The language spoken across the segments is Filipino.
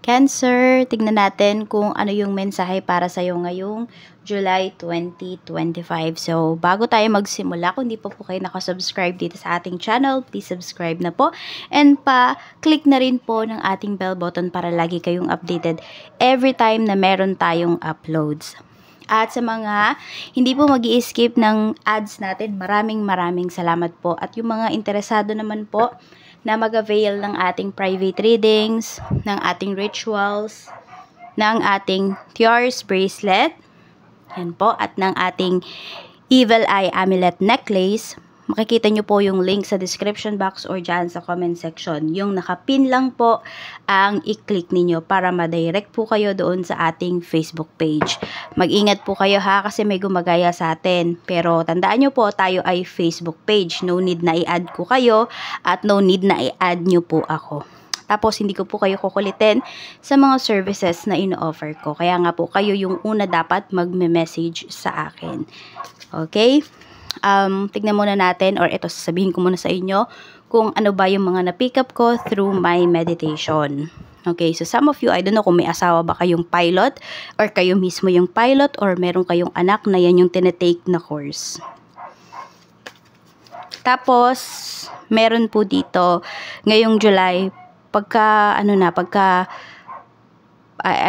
Cancer, tignan natin kung ano yung mensahe para sa'yo ngayong July 2025. So, bago tayo magsimula, kung di pa po kayo nakasubscribe dito sa ating channel, please subscribe na po. And pa-click na rin po ng ating bell button para lagi kayong updated every time na meron tayong uploads. At sa mga hindi po mag-i-skip ng ads natin, maraming salamat po. At yung mga interesado naman po na mag-avail ng ating private readings, ng ating rituals, ng ating Tiares bracelet, yan po, at ng ating Evil Eye Amulet necklace, makikita nyo po yung link sa description box or dyan sa comment section. Yung nakapin lang po ang i-click ninyo para ma-direct po kayo doon sa ating Facebook page. Mag-ingat po kayo ha kasi may gumagaya sa atin. Pero tandaan nyo po, tayo ay Facebook page. No need na i-add ko kayo at no need na i-add nyo po ako. Tapos, hindi ko po kayo kukulitin sa mga services na ino-offer ko. Kaya nga po, kayo yung una dapat magme-message sa akin. Okay? Tignan muna natin, or ito, sasabihin ko muna sa inyo kung ano ba yung mga na-pick up ko through my meditation. Okay, so some of you, I don't know kung may asawa ba kayong pilot, or kayo mismo yung pilot, or meron kayong anak na yan yung tinetake na course. Tapos, meron po dito, ngayong July, I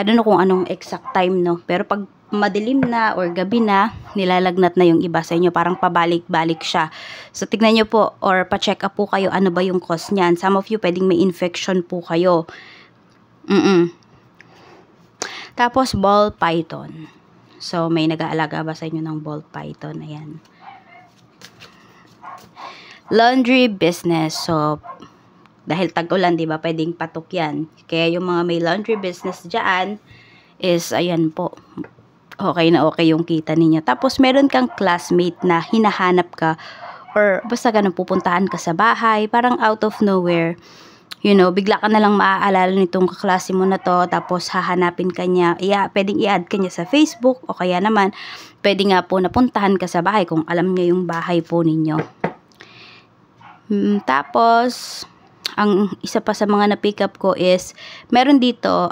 don't know kung anong exact time, no? Pero pag madilim na or gabi na, nilalagnat na yung iba sa inyo. Parang pabalik-balik siya. So, tignan nyo po or pa-check up po kayo ano ba yung cause niyan. Some of you, pwedeng may infection po kayo. Tapos, ball python. So, may nag-aalaga ba sa inyo ng ball python? Ayan. Laundry business. So, dahil tag-ulan, di ba, pwedeng patok yan. Kaya yung mga may laundry business dyan is, ayan po, okay na okay yung kita ninyo. Tapos, meron kang classmate na hinahanap ka or basta ganun, pupuntahan ka sa bahay, parang out of nowhere. You know, bigla ka na lang maaalala nitong kaklase mo na to, tapos hahanapin ka niya, pwedeng i-add ka niya sa Facebook, o kaya naman, pwede nga po napuntahan ka sa bahay kung alam niya yung bahay po ninyo. Tapos, ang isa pa sa mga na-pick up ko is, meron dito,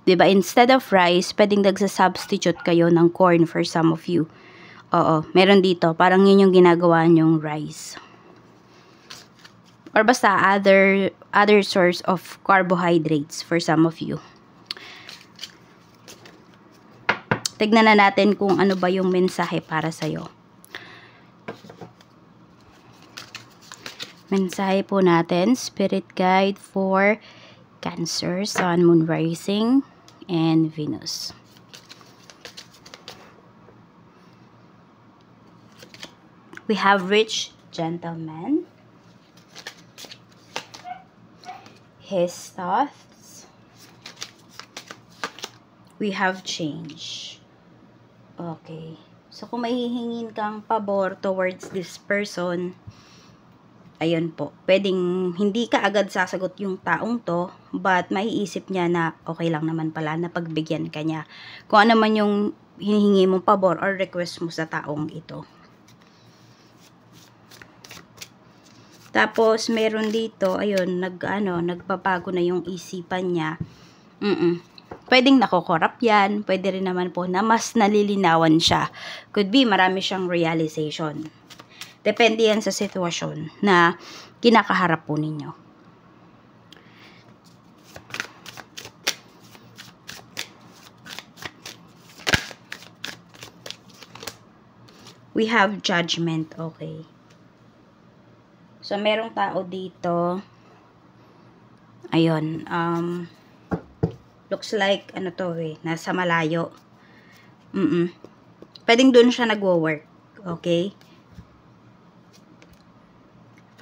diba, instead of rice, pwedeng nagsa-substitute kayo ng corn for some of you. Oo, meron dito, parang yun yung ginagawa nyong rice. Or basta, other source of carbohydrates for some of you. Tignan na natin kung ano ba yung mensahe para sa'yo. Mensahe po natin, Spirit Guide for Cancer, Sun, Moon, Rising, and Venus. We have Rich Gentleman, his thoughts. We have Change. Okay. So, kung may hihingin kang pabor towards this person, ayun po, pwedeng hindi ka agad sasagot yung taong to, but maiisip niya na okay lang naman pala na pagbigyan ka niya. Kung ano man yung hinihingi mong pabor or request mo sa taong ito. Tapos, meron dito, ayun, nagbabago na yung isipan niya. Pwedeng nakokorap yan, pwede rin naman po na mas nalilinawan siya. Could be, marami siyang realization. Depende yan sa sitwasyon na kinakaharap po ninyo. We have Judgment, okay. So, merong tao dito. Ayun, looks like, nasa malayo. Pwedeng doon siya nagwo-work, okay.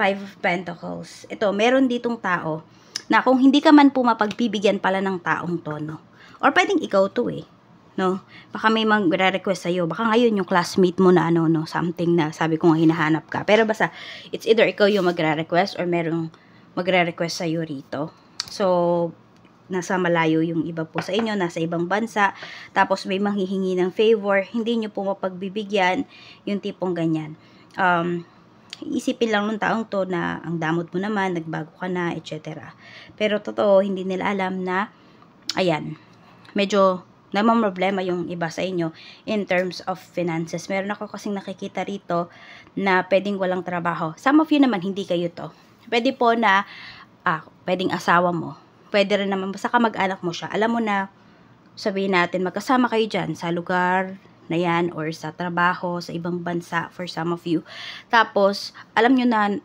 5 of Pentacles. Ito, meron ditong tao na kung hindi ka man po mapagbibigyan pala ng taong to, no? Or pwedeng ikaw to no? Baka may magre-request sa'yo. Baka ngayon yung classmate mo na something na sabi ko nga hinahanap ka. Pero basta, it's either ikaw yung magre-request or merong magre-request sa'yo rito. So, nasa malayo yung iba po sa inyo, nasa ibang bansa. Tapos may manghihingi ng favor, hindi nyo po mapagbibigyan, yung tipong ganyan. Isipin lang ng taong to na ang damot mo naman, nagbago ka na, etc. Pero totoo, hindi nila alam na ayan, medyo namamroblema yung iba sa inyo in terms of finances. Meron ako kasing nakikita rito na pwedeng walang trabaho. Some of you naman, hindi kayo to. Pwede po na, pwedeng asawa mo. Pwede rin naman, basta kamag-anak mo siya. Alam mo na, sabihin natin, magkasama kayo dyan sa lugar na yan or sa trabaho, sa ibang bansa for some of you. Tapos, alam nyo na,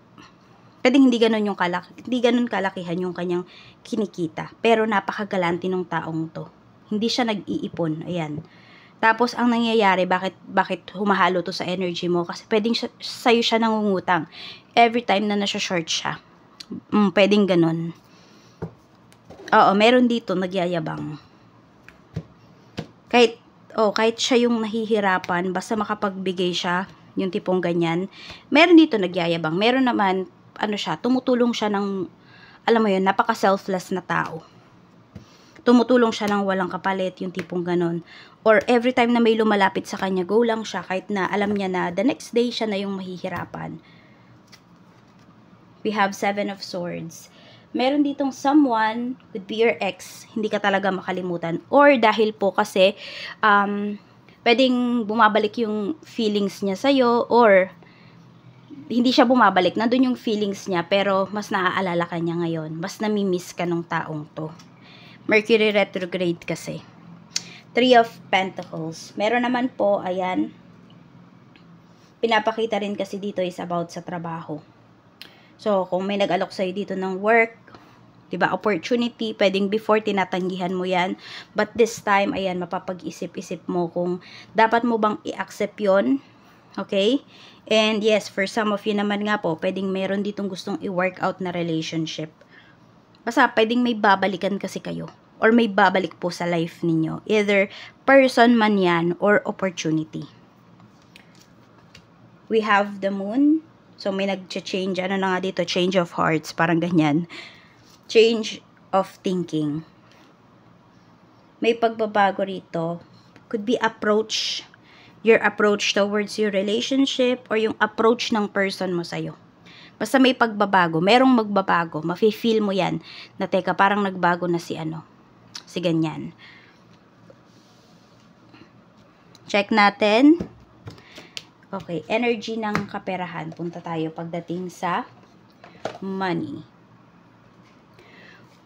pwedeng hindi ganun yung hindi ganun kalakihan yung kanyang kinikita. Pero napakagalante ng taong to. Hindi siya nag-iipon. Ayan. Tapos, ang nangyayari, bakit humahalo to sa energy mo? Kasi pwedeng sa'yo siya nangungutang. Every time na nasa-short siya. Pwedeng ganun. Oo, meron dito, nagyayabang. Kahit siya yung nahihirapan, basta makapagbigay siya, yung tipong ganyan. Meron dito nagyayabang. Meron naman, tumutulong siya ng, alam mo yun, napaka-selfless na tao. Tumutulong siya ng walang kapalit, yung tipong ganon. Or every time na may lumalapit sa kanya, go lang siya kahit na alam niya na the next day siya na yung mahihirapan. We have 7 of Swords. Meron ditong someone, could be your ex, hindi ka talaga makalimutan. Or dahil po kasi, pwedeng bumabalik yung feelings niya sa'yo, or hindi siya bumabalik, nandun yung feelings niya, pero mas naaalala ka niya ngayon. Mas namimiss ka nung taong to. Mercury retrograde kasi. 3 of Pentacles. Meron naman po, ayan, pinapakita rin kasi dito is about sa trabaho. So, kung may nag-alok sa'yo dito ng work, diba, opportunity, pwedeng before tinatanggihan mo yan, but this time, ayan, mapapag-isip-isip mo kung dapat mo bang i-accept yon. Okay? And yes, for some of you naman nga po, pwedeng meron ditong gustong i-workout na relationship. Basta, pwedeng may babalikan kasi kayo. Or may babalik po sa life ninyo. Either person man yan or opportunity. We have the moon. So, may nag-change. Ano na nga dito? Change of hearts. Parang ganyan. Change of thinking. May pagbabago rito. Could be approach. Your approach towards your relationship or yung approach ng person mo sa'yo. Basta may pagbabago, merong magbabago, mafe-feel mo yan, na teka, parang nagbago na si ganyan. Check natin. Okay, energy ng kaperahan. Punta tayo pagdating sa money.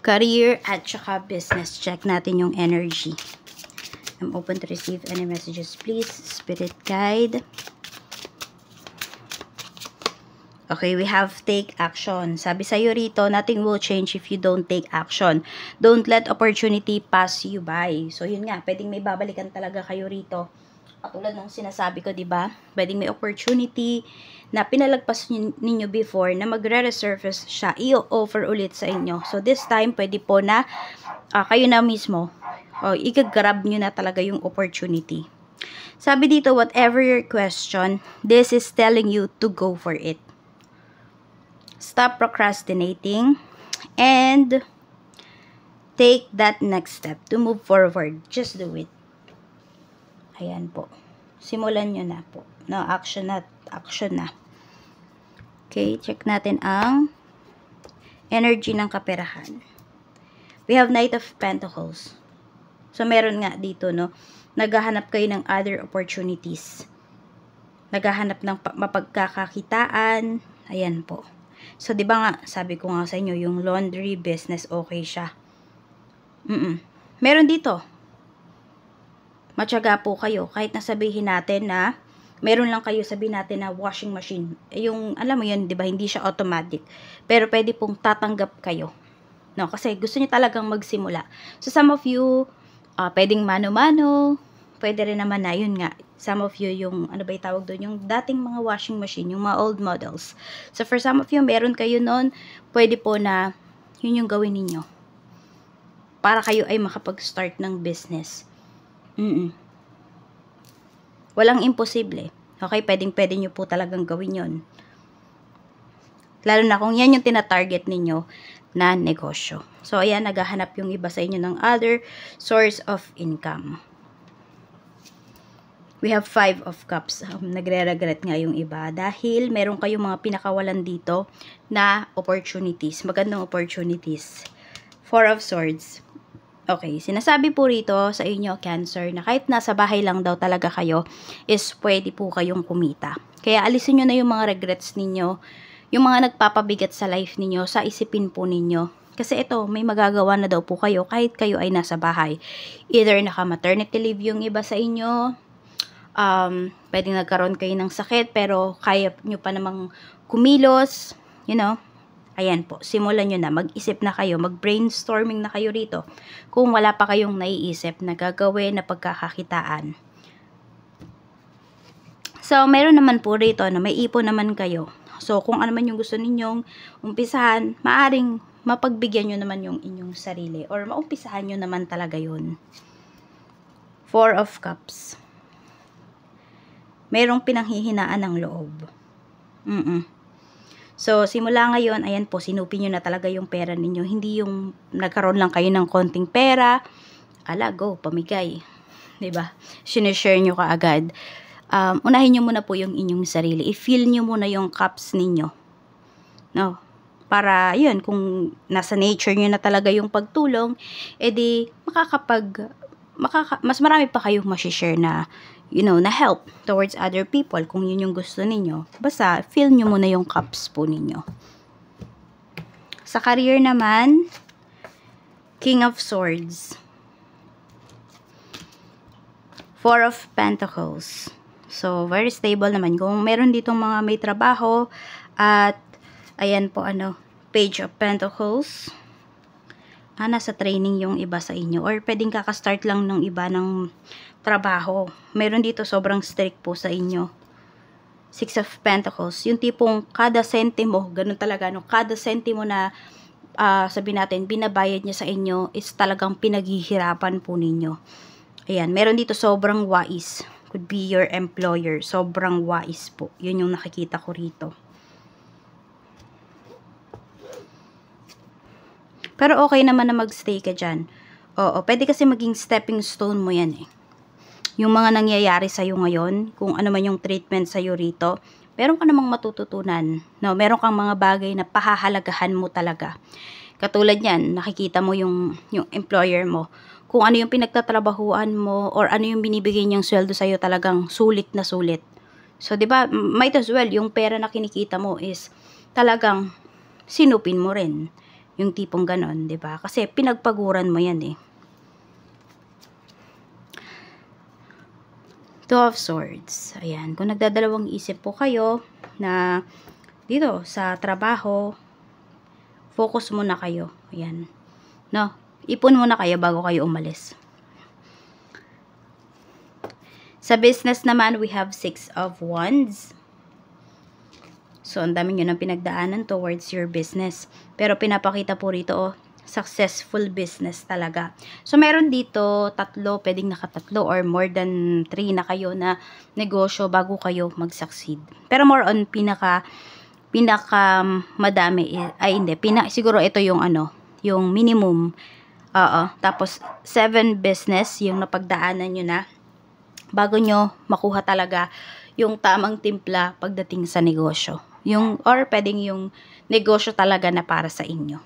Career at saka business. Check natin yung energy. I'm open to receive any messages, please. Spirit guide. Okay, we have take action. Sabi sa'yo rito, nothing will change if you don't take action. Don't let opportunity pass you by. So, yun nga, pwedeng may babalikan talaga kayo rito. Katulad nung sinasabi ko, diba? Pwedeng may opportunity na pinalagpas ninyo before na magre-resurface siya, i-offer ulit sa inyo. So, this time, pwede po na kayo na mismo, i-grab nyo na talaga yung opportunity. Sabi dito, whatever your question, this is telling you to go for it. Stop procrastinating and take that next step to move forward. Just do it. Ayan po. Simulan nyo na po. No, action na. Okay, check natin ang energy ng kaperahan. We have Knight of Pentacles. So, meron nga dito, no? Naghahanap kayo ng other opportunities. Naghahanap ng mapagkakakitaan. Ayan po. So, di ba nga, sabi ko nga sa inyo, yung laundry business, okay siya. Meron dito. Matyaga po kayo. Kahit nasabihin natin na, meron lang kayo, sabihin natin na washing machine. Yung, alam mo yun, di ba, hindi siya automatic. Pero pwede pong tatanggap kayo. No, kasi gusto niyo talagang magsimula. So, some of you, pwedeng mano-mano. Pwede rin naman na, yun nga, some of you yung, ano ba yung tawag doon, yung dating mga washing machine, yung mga old models. So, for some of you, meron kayo nun, pwede po na, yun yung gawin ninyo. Para kayo ay makapag-start ng business. Walang imposible. Okay, pwede nyo po talagang gawin yun. Lalo na kung yan yung tina-target ninyo na negosyo. So, ayan, naghahanap yung iba sa inyo ng other source of income. We have 5 of Cups. Nagre-regret nga yung iba dahil meron kayong mga pinakawalan dito na opportunities. Magandang opportunities. 4 of Swords. Okay, sinasabi po rito sa inyo, Cancer, na kahit nasa bahay lang daw talaga kayo, is pwede po kayong kumita. Kaya alisin nyo na yung mga regrets ninyo, yung mga nagpapabigat sa life ninyo, sa isipin po ninyo. Kasi ito, may magagawa na daw po kayo kahit kayo ay nasa bahay. Either naka-maternity leave yung iba sa inyo, pwedeng nagkaroon kayo ng sakit, pero kaya nyo pa namang kumilos, you know. Ayan po, simulan nyo na, mag-isip na kayo, mag-brainstorming na kayo rito kung wala pa kayong naiisip na gagawin na pagkakakitaan. So, meron naman po rito na may ipon naman kayo. So, kung ano man yung gusto ninyong umpisahan, maaring mapagbigyan nyo naman yung inyong sarili or maumpisahan nyo naman talaga yun. 4 of Cups. Merong pinanghihinaan ng loob. So, simula ngayon, ayan po, sinupin nyo na talaga yung pera ninyo. Hindi yung nagkaroon lang kayo ng konting pera. Ala, go, pamigay. 'Di ba? Sinishare nyo kaagad. Unahin nyo muna po yung inyong sarili. I-feel nyo muna yung cups ninyo. No? Para, yun, kung nasa nature nyo na talaga yung pagtulong, edi, mas marami pa kayong masishare na, you know, na help towards other people kung yun yung gusto ninyo. Basta, feel nyo muna yung cups po ninyo. Sa career naman, King of Swords. 4 of Pentacles. So, very stable naman. Kung meron ditong mga may trabaho, at, ayan po, Page of Pentacles. Nasa training yung iba sa inyo. Or, pwedeng kakastart lang ng iba ng trabaho. Meron dito sobrang strict po sa inyo. 6 of Pentacles. Yung tipong kada sentimo, ganun talaga, kada sentimo na sabi natin, binabayad niya sa inyo is talagang pinaghihirapan po ninyo. Ayan, meron dito sobrang wais. Could be your employer. Sobrang wais po. Yun yung nakikita ko rito. Pero okay naman na magstay ka dyan. Oo, pwede kasi maging stepping stone mo yan eh. Yung mga nangyayari sa'yo ngayon, kung ano man yung treatment sa'yo rito, meron ka namang matututunan. No? Meron kang mga bagay na pahahalagahan mo talaga. Katulad yan, nakikita mo yung employer mo. Kung ano yung pinagtatrabahuan mo or ano yung binibigay niyang sweldo sa'yo, talagang sulit na sulit. So, di ba, might as well, yung pera na kinikita mo is talagang sinupin mo rin. Yung tipong ganon, di ba? Kasi pinagpaguran mo yan eh. 2 of Swords. Ayan. Kung nagdadalawang isip po kayo na dito sa trabaho, focus muna kayo. Ayan. No? Ipon muna kayo bago kayo umalis. Sa business naman, we have 6 of Wands. So, ang dami nyo ng pinagdaanan towards your business. Pero pinapakita po rito, successful business talaga. So, meron dito 3, pwedeng naka-3 or more than 3 na kayo na negosyo bago kayo mag-succeed. Pero more on pinaka madami, ay hindi, siguro ito yung yung minimum. Tapos 7 business yung napagdaanan nyo na bago nyo makuha talaga yung tamang timpla pagdating sa negosyo. Or pwedeng yung negosyo talaga na para sa inyo.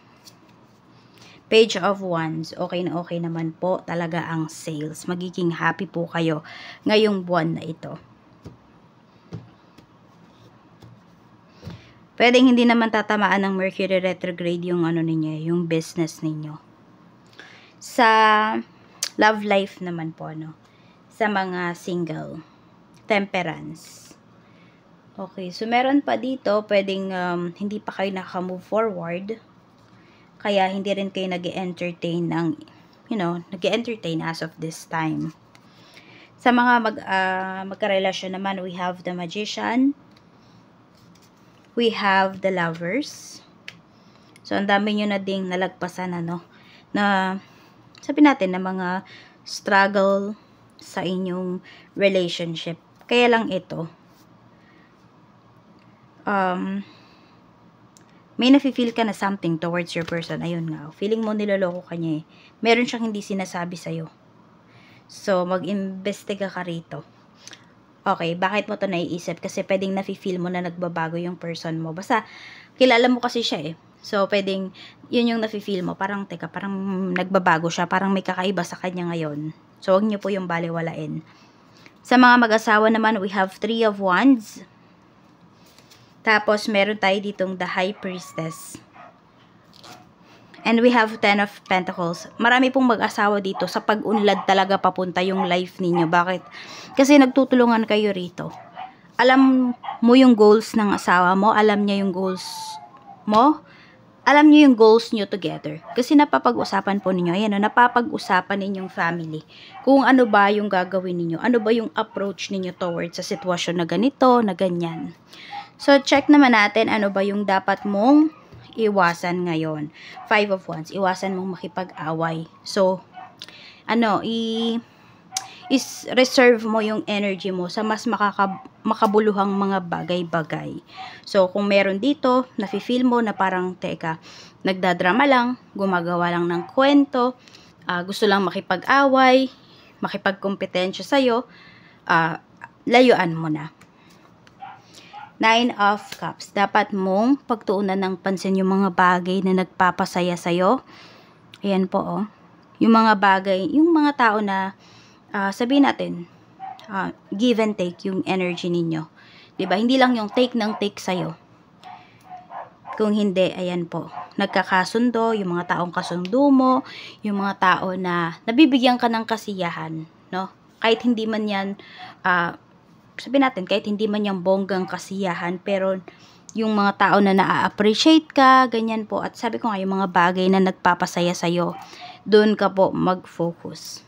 Page of Wands, okay na okay naman po talaga ang sales. Magiging happy po kayo ngayong buwan na ito. Pwedeng hindi naman tatamaan ng Mercury retrograde yung ninyo, yung business ninyo. Sa love life naman po, sa mga single, Temperance. Okay, so meron pa dito, pwedeng hindi pa kayo naka-move forward, kaya hindi rin kayo nag-entertain ng, nag-entertain as of this time. Sa mga magkarelasyon naman, we have the Magician, we have the Lovers. So, ang dami nyo na ding nalagpasan, na sabi natin na mga struggle sa inyong relationship. Kaya lang ito, may nafe-feel ka na something towards your person. Ayun nga, feeling mo niloloko ka niya eh. Meron siyang hindi sinasabi sa'yo. So, mag-imbestiga ka rito. Okay, bakit mo to naiisip? Kasi pwedeng nafe-feel mo na nagbabago yung person mo. Basta, kilala mo kasi siya eh. So, pwedeng, yun yung nafe-feel mo. Parang, teka, parang nagbabago siya. Parang may kakaiba sa kanya ngayon. So, huwag niyo po yung baliwalain. Sa mga mag-asawa naman, we have 3 of Wands. Tapos, meron tayo ditong the High Priestess. And we have 10 of Pentacles. Marami pong mag-asawa dito. Sa pag-unlad talaga papunta yung life ninyo. Bakit? Kasi nagtutulungan kayo rito. Alam mo yung goals ng asawa mo. Alam niya yung goals mo. Alam niyo yung goals niyo together. Kasi napapag-usapan po ninyo. Ayan, napapag-usapan ninyong family. Kung ano ba yung gagawin ninyo. Ano ba yung approach ninyo towards sa sitwasyon na ganito, na ganyan. So, check naman natin ano ba yung dapat mong iwasan ngayon. 5 of Wands. Iwasan mong makipag-away. So, reserve mo yung energy mo sa mas makabuluhang mga bagay-bagay. So, kung meron dito, nafe-feel mo na parang, teka, nagdadrama lang, gumagawa lang ng kwento, gusto lang makipag-away, makipagkompetensya sa'yo, layuan mo na. 9 of Cups. Dapat mong pagtuunan ng pansin yung mga bagay na nagpapasaya sa'yo. Ayan po, oh. Yung mga bagay, yung mga tao na, sabihin natin, give and take yung energy ninyo. Diba? Hindi lang yung take ng take sa'yo. Kung hindi, ayan po. Nagkakasundo, yung mga taong kasundo mo, yung mga tao na nabibigyan ka ng kasiyahan, no? Kahit hindi man yan, sabihin natin, kahit hindi man yung bonggang kasiyahan, pero yung mga tao na na-appreciate ka, ganyan po. At sabi ko nga, yung mga bagay na nagpapasaya sa'yo, doon ka po mag-focus.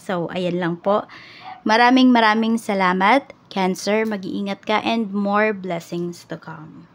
So, ayan lang po. Maraming salamat, Cancer. Mag-iingat ka and more blessings to come.